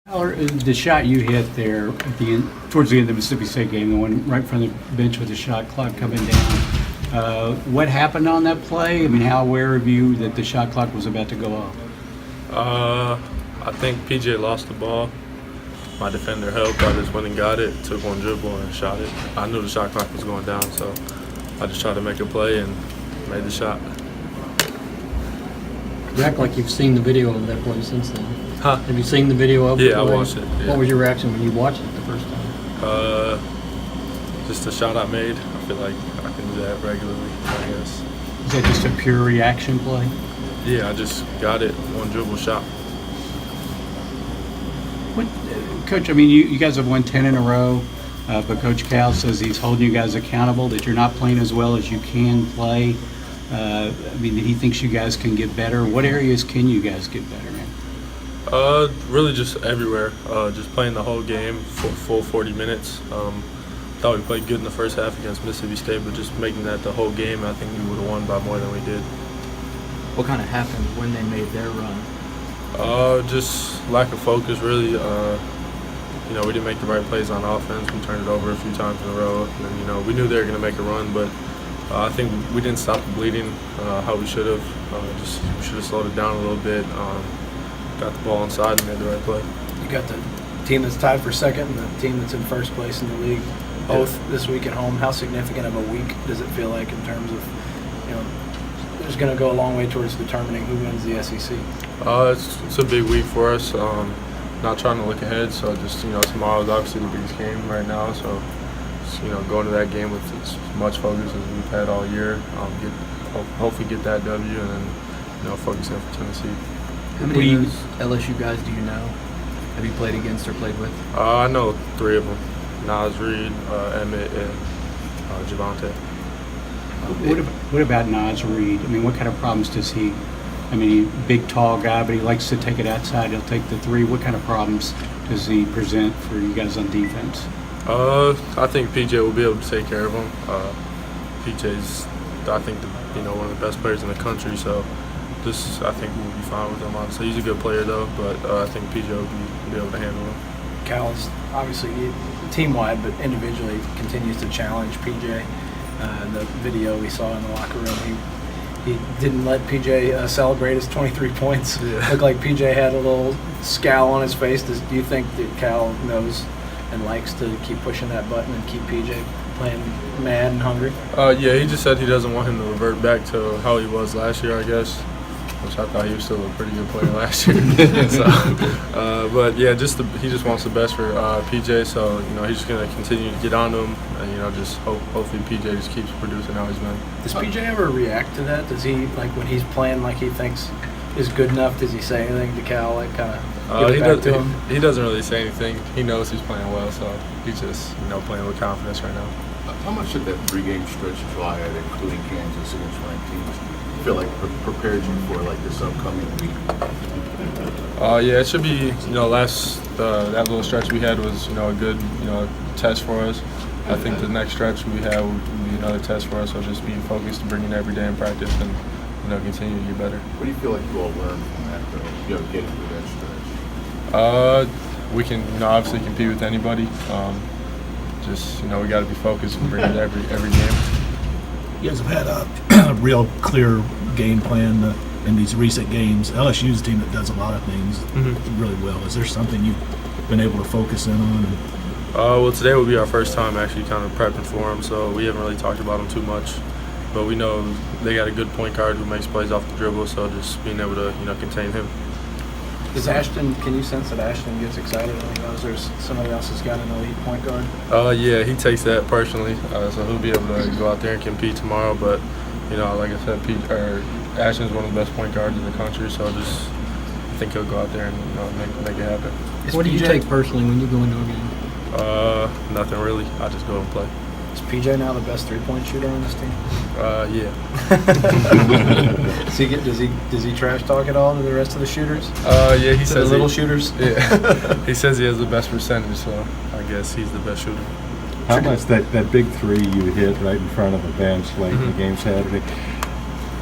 The shot you hit there at the end, towards the end of the Mississippi State game, the one right in front of the bench with the shot clock coming down. What happened on that play? I mean, how aware of you that the shot clock was about to go off? I think PJ lost the ball. My defender helped. I just went and got it, took one dribble and shot it. I knew the shot clock was going down, so I just tried to make a play and made the shot. You act like you've seen the video of that play since then. Huh? Have you seen the video of it? Yeah, I watched it. Yeah. What was your reaction when you watched it the first time? Just the shot I made. I feel like I can do that regularly, I guess. Is that just a pure reaction play? Yeah, I just got it, one dribble shot. Coach, I mean, you guys have won 10 in a row, but Coach Cal says he's holding you guys accountable, that you're not playing as well as you can play. I mean, he thinks you guys can get better. What areas can you guys get better in? Really just everywhere. Just playing the whole game, full 40 minutes. Thought we played good in the first half against Mississippi State, but just making that the whole game, I think we would have won by more than we did. What kind of happened when they made their run? Just lack of focus, really. We didn't make the right plays on offense. We turned it over a few times in a row. And, we knew they were going to make a run, but I think we didn't stop the bleeding how we should have. We should have slowed it down a little bit. Got the ball inside and made the right play. You got the team that's tied for second and the team that's in first place in the league, both this week at home. How significant of a week does it feel like in terms of, it's going to go a long way towards determining who wins the SEC? It's a big week for us. Not trying to look ahead, so just tomorrow is obviously the biggest game right now. So just, going to that game with as much focus as we've had all year. Hopefully get that W and then focus in for Tennessee. How many of those LSU guys do you know? Have you played against or played with? I know 3 of them: Nas Reed, Emmett, and Javante. What about Nas Reed? I mean, what kind of problems does he? I mean, big, tall guy, but he likes to take it outside. He'll take the 3. What kind of problems does he present for you guys on defense? I think PJ will be able to take care of him. PJ's, I think, one of the best players in the country. So, I think we'll be fine with him. Honestly, he's a good player though, but I think PJ will be able to handle him. Cal's obviously team-wide, but individually continues to challenge PJ. The video we saw in the locker room, he didn't let PJ celebrate his 23 points. Yeah. Looked like PJ had a little scowl on his face. Do you think that Cal knows and likes to keep pushing that button and keep PJ playing mad and hungry? Yeah, he just said he doesn't want him to revert back to how he was last year, I guess, which I thought he was still a pretty good player last year. But yeah, he just wants the best for PJ. So he's just gonna continue to get on to him, and just hopefully PJ just keeps producing how he's been. Does PJ ever react to that? Does he, like, when he's playing like he thinks is good enough? Does he say anything to Cal, like kind of give it back to him? He doesn't really say anything. He knows he's playing well, so he's just playing with confidence right now. How much did that 3-game stretch fly at, including Kansas against ranked teams, feel like prepared you for like this upcoming week? Yeah, it should be. That little stretch we had was a good test for us. I think the next stretch we have will be another test for us. So just being focused and bringing every day in practice and continue to get better. What do you feel like you all learned from that, though? Getting through that stretch. We can obviously compete with anybody. We got to be focused and bring it every game. You guys have had a real clear game plan in these recent games. LSU is a team that does a lot of things really well. Is there something you've been able to focus in on? Well, today will be our first time actually kind of prepping for them, so we haven't really talked about them too much. But we know they got a good point guard who makes plays off the dribble, so just being able to contain him. Can you sense that Ashton gets excited when he knows there's somebody else that's got an elite point guard? Yeah, he takes that personally, so he'll be able to go out there and compete tomorrow. But like I said, Ashton's one of the best point guards in the country, so I think he'll go out there and make it happen. What do you take personally when you go into a game? Nothing really. I just go and play. Is PJ now the best 3-point shooter on this team? Yeah. Does he trash talk at all to the rest of the shooters? Yeah, he says the little shooters. Yeah, he says he has the best percentage, so I guess he's the best shooter. How much that big 3 you hit right in front of the bench late in the game Saturday?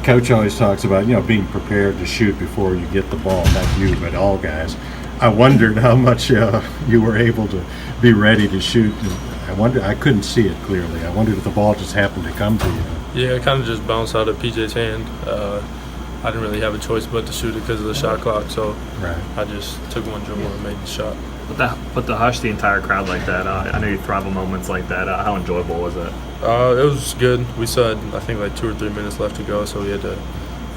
Coach always talks about being prepared to shoot before you get the ball. Not you, but all guys. I wondered how much you were able to be ready to shoot. I couldn't see it clearly. I wondered if the ball just happened to come to you. Yeah, it kind of just bounced out of PJ's hand. I didn't really have a choice but to shoot it because of the shot clock, so Right. I just took one dribble and made the shot. But to hush the entire crowd like that, I know you thrive on moments like that. How enjoyable was it? It was good. We still had, I think, like 2 or 3 minutes left to go, so we had to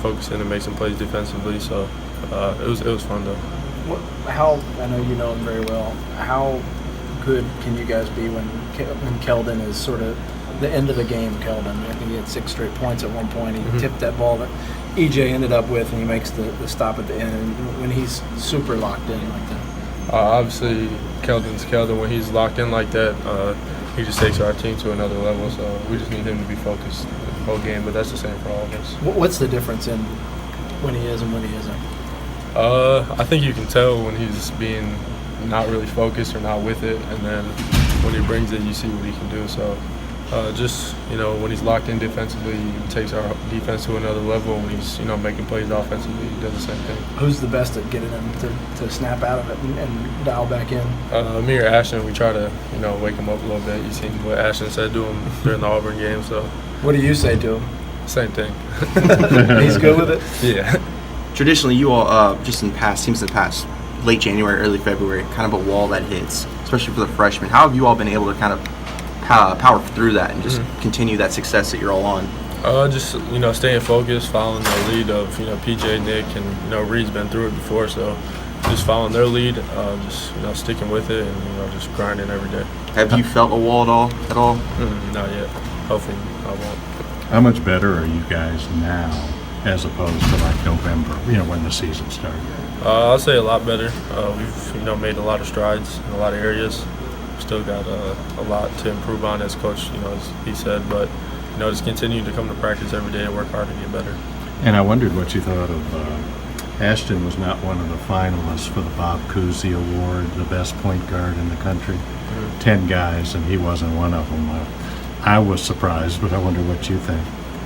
focus in and make some plays defensively. So it was fun though. How, I know you know him very well, how good can you guys be when Keldon is sort of the end of the game? Keldon, I think he had 6 straight points at one point. He tipped that ball that EJ ended up with, and he makes the stop at the end when he's super locked in like that. Obviously, Keldon's Keldon. When he's locked in like that, he just takes our team to another level. So we just need him to be focused the whole game. But that's the same for all of us. What's the difference in when he is and when he isn't? I think you can tell when he's being not really focused or not with it, and then when he brings it, you see what he can do. So just, when he's locked in defensively, he takes our defense to another level. When he's, making plays offensively, he does the same thing. Who's the best at getting him to snap out of it and dial back in? Me or Ashton, we try to, wake him up a little bit. You seen what Ashton said to him during the Auburn game, so. What do you say to him? Same thing. He's good with it? Yeah. Traditionally, you all, just in past, seems in the past, late January, early February, kind of a wall that hits, especially for the freshmen. How have you all been able to kind of power through that and just continue that success that you're all on? Just, staying focused, following the lead of, PJ, Nick, and, Reed's been through it before, so just following their lead, just, sticking with it and, just grinding every day. Have you felt a wall at all? Not yet. Hopefully I won't. How much better are you guys now as opposed to like November, when the season started? I'll say a lot better. We've, made a lot of strides in a lot of areas. Still got a lot to improve on, as Coach, as he said, but, just continue to come to practice every day and work hard to get better. And I wondered what you thought of Ashton was not one of the finalists for the Bob Cousy Award, the best point guard in the country. 10 guys, and he wasn't one of them. I was surprised, but I wonder what you think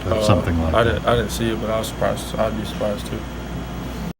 of something like that. I didn't see it, but I was surprised. I'd be surprised too.